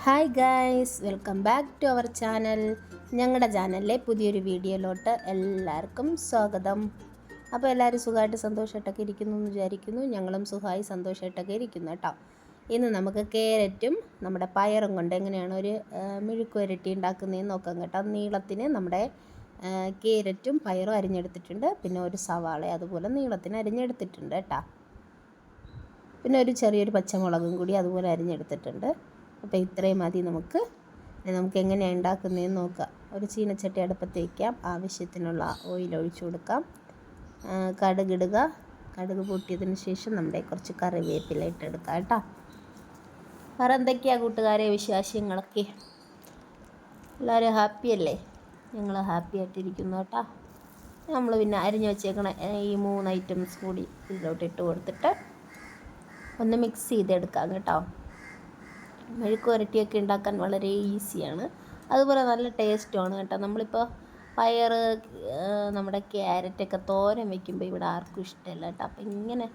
Hi guys, welcome back to our channel. ഞങ്ങളുടെ ചാനലിലെ പുതിയൊരു വീഡിയോയിലോട്ട് എല്ലാവർക്കും സ്വാഗതം. അപ്പോൾ എല്ലാവരും സുഖമായിട്ട് സന്തോഷമായിട്ടൊക്കെ ഇരിക്കുന്നു എന്ന് വിചാരിക്കുന്നു. ഞങ്ങളും സുഖമായി സന്തോഷമായിട്ടൊക്കെ ഇരിക്കുന്നു കേട്ടോ. ഇന്ന് നമുക്ക് ക്യാരറ്റും നമ്മുടെ പയറും കൊണ്ട് എങ്ങനെയാണ് ഒരു മെഴുക്ക് പുരട്ടി ഉണ്ടാക്കുന്നതെന്ന് നോക്കാം കേട്ടോ. നീളത്തിന് നമ്മുടെ ക്യാരറ്റും പയറും അരിഞ്ഞെടുത്തിട്ടുണ്ട്. പിന്നെ ഒരു സവാള അതുപോലെ നീളത്തിന് അരിഞ്ഞെടുത്തിട്ടുണ്ട് കേട്ടോ. പിന്നെ ഒരു ചെറിയൊരു പച്ചമുളകും കൂടി അതുപോലെ അരിഞ്ഞെടുത്തിട്ടുണ്ട്. അപ്പോൾ ഇത്രയും മതി. നമുക്ക് എങ്ങനെയാണ് ഉണ്ടാക്കുന്നതെന്ന് നോക്കാം. ഒരു ചീനച്ചട്ടി അടുപ്പത്ത് വയ്ക്കാം. ആവശ്യത്തിനുള്ള ഓയിൽ ഒഴിച്ചു കൊടുക്കാം. കടുകിടുക. കടുക് പൊട്ടിയതിന് ശേഷം നമ്മുടെ കുറച്ച് കറിവേപ്പില ഇട്ടെടുക്കാം കേട്ടോ. വേറെ എന്തൊക്കെയാണ് കൂട്ടുകാരെ വിശേഷങ്ങളൊക്കെ? എല്ലാവരും ഹാപ്പിയല്ലേ? ഞങ്ങൾ ഹാപ്പി ആയിട്ടിരിക്കുന്നു കേട്ടോ. നമ്മൾ പിന്നെ അരിഞ്ഞ് വെച്ചേക്കണ ഈ 3 ഐറ്റംസ് കൂടി ഇതിലോട്ട് ഇട്ട് കൊടുത്തിട്ട് ഒന്ന് മിക്സ് ചെയ്തെടുക്കാം കേട്ടോ. മെഴുക്ക് പുരട്ടിയൊക്കെ ഉണ്ടാക്കാൻ വളരെ ഈസിയാണ്, അതുപോലെ നല്ല ടേസ്റ്റുമാണ് കേട്ടോ. നമ്മളിപ്പോൾ പയർ, നമ്മുടെ ക്യാരറ്റൊക്കെ തോരൻ വയ്ക്കുമ്പോൾ ഇവിടെ ആർക്കും ഇഷ്ടമല്ല കേട്ടോ. അപ്പോൾ ഇങ്ങനെ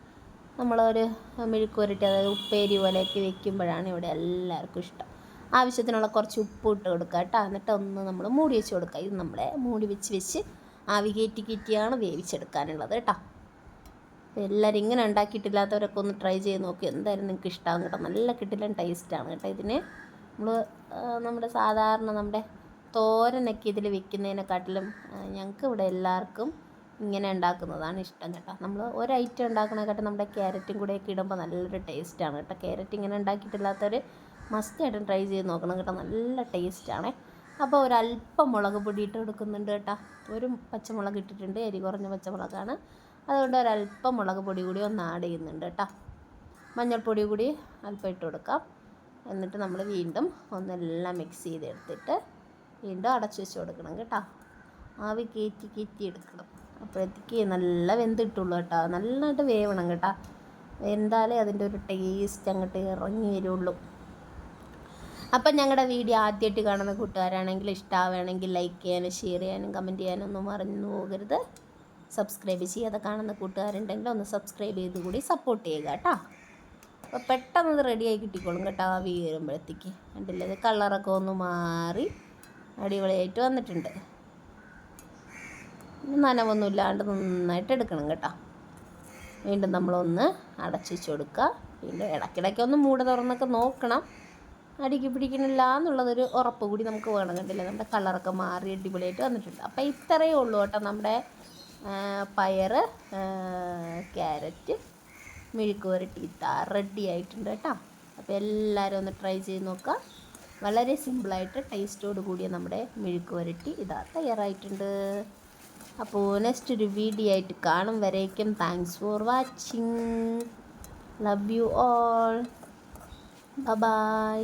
നമ്മളൊരു മെഴുക്ക് പുരട്ടി, അതായത് ഉപ്പേരി പോലെയൊക്കെ വെക്കുമ്പോഴാണ് ഇവിടെ എല്ലാവർക്കും ഇഷ്ടം. ആവശ്യത്തിനുള്ള കുറച്ച് ഉപ്പ് ഇട്ട് കൊടുക്കുക കേട്ടോ. എന്നിട്ട് ഒന്ന് നമ്മൾ മൂടി വെച്ച് കൊടുക്കുക. ഇത് നമ്മളെ മൂടി വെച്ച് ആവി കയറ്റിയാണ് വേവിച്ചെടുക്കാനുള്ളത് കേട്ടോ. അപ്പോൾ എല്ലാവരും ഇങ്ങനെ ഉണ്ടാക്കിയിട്ടില്ലാത്തവരൊക്കെ ഒന്ന് ട്രൈ ചെയ്ത് നോക്കി. എന്തായാലും നിങ്ങൾക്ക് ഇഷ്ടമാകും കേട്ടോ. നല്ല കിട്ടില്ല ടേസ്റ്റാണ് കേട്ടോ. ഇതിന് നമ്മുടെ സാധാരണ നമ്മുടെ തോരനൊക്കെ ഇതിൽ വെക്കുന്നതിനെക്കാട്ടിലും ഞങ്ങൾക്ക് ഇവിടെ എല്ലാവർക്കും ഇങ്ങനെ ഉണ്ടാക്കുന്നതാണ് ഇഷ്ടം കേട്ടോ. നമ്മൾ ഒരു ഐറ്റം ഉണ്ടാക്കണേക്കാട്ടും നമ്മുടെ ക്യാരറ്റും കൂടെയൊക്കെ ഇടുമ്പോൾ നല്ലൊരു ടേസ്റ്റാണ് കേട്ടോ. ക്യാരറ്റ് ഇങ്ങനെ ഉണ്ടാക്കിയിട്ടില്ലാത്തവർ മസ്റ്റായിട്ടും ട്രൈ ചെയ്ത് നോക്കണം കേട്ടോ. നല്ല ടേസ്റ്റാണേ. അപ്പോൾ ഒരല്പം മുളക് പൊടി ഇട്ട് കൊടുക്കുന്നുണ്ട് കേട്ടോ. ഒരു പച്ചമുളക് ഇട്ടിട്ടുണ്ട്, എരി കുറഞ്ഞ പച്ചമുളകാണ്. അതുകൊണ്ട് ഒരല്പം മുളക് പൊടി കൂടി ഒന്ന് ആഡ് ചെയ്യുന്നുണ്ട് കേട്ടോ. മഞ്ഞൾപ്പൊടി കൂടി അല്പം ഇട്ട് കൊടുക്കാം. എന്നിട്ട് നമ്മൾ വീണ്ടും ഒന്നെല്ലാം മിക്സ് ചെയ്തെടുത്തിട്ട് വീണ്ടും അടച്ചു വെച്ച് കൊടുക്കണം കേട്ടോ. ആവി കയറ്റി എടുക്കണം. അപ്പോഴത്തേക്ക് നല്ല വെന്തിട്ടുള്ളൂ കേട്ടോ. നല്ലതായിട്ട് വേവണം കേട്ടോ. വെന്താലേ അതിൻ്റെ ഒരു ടേസ്റ്റ് അങ്ങോട്ട് ഇറങ്ങി വരുള്ളൂ. അപ്പം ഞങ്ങളുടെ വീഡിയോ ആദ്യമായിട്ട് കാണുന്ന കൂട്ടുകാരാണെങ്കിൽ ഇഷ്ടമാവുകയാണെങ്കിൽ ലൈക്ക് ചെയ്യാനും ഷെയർ ചെയ്യാനും കമൻറ്റ് ചെയ്യാനും ഒന്നും മറന്നു പോകരുത്. സബ്സ്ക്രൈബ് ചെയ്യാതെ കാണുന്ന കൂട്ടുകാരുണ്ടെങ്കിൽ ഒന്ന് സബ്സ്ക്രൈബ് ചെയ്ത് കൂടി സപ്പോർട്ട് ചെയ്യുക കേട്ടോ. അപ്പോൾ പെട്ടെന്ന് ഇത് റെഡിയായി കിട്ടിക്കോളും കേട്ടോ. ആവി കയറുമ്പോഴത്തേക്ക് കണ്ടില്ലേ, ഇത് കളറൊക്കെ ഒന്ന് മാറി അടിപൊളിയായിട്ട് വന്നിട്ടുണ്ട്. നനവൊന്നും ഇല്ലാണ്ട് നന്നായിട്ട് എടുക്കണം കേട്ടോ. വീണ്ടും നമ്മളൊന്ന് അടച്ചു വെച്ച് കൊടുക്കുക. വീണ്ടും ഇടയ്ക്കിടയ്ക്ക് ഒന്ന് മൂട് തുറന്നൊക്കെ നോക്കണം. അടിക്ക് പിടിക്കണില്ല എന്നുള്ളതൊരു ഉറപ്പ് കൂടി നമുക്ക് വേണം. കണ്ടില്ലേ, നമ്മുടെ കളറൊക്കെ മാറി അടിപൊളിയായിട്ട് വന്നിട്ടുണ്ട്. അപ്പോൾ ഇത്രയേ ഉള്ളൂ കേട്ടോ. നമ്മുടെ പയർ, ക്യാരറ്റ് മെഴുക്ക് പുരട്ടി റെഡി ആയിട്ടുണ്ട് കേട്ടോ. അപ്പോൾ എല്ലാവരും ഒന്ന് ട്രൈ ചെയ്ത് നോക്കുക. വളരെ സിമ്പിളായിട്ട് ടേസ്റ്റോട് കൂടിയ നമ്മുടെ മെഴുക്ക് പുരട്ടി തയ്യാറായിട്ടുണ്ട്. അപ്പോൾ നെക്സ്റ്റ് ഒരു വീഡിയോ ആയിട്ട് കാണും വരേക്കും thanks for watching. Love you all. By.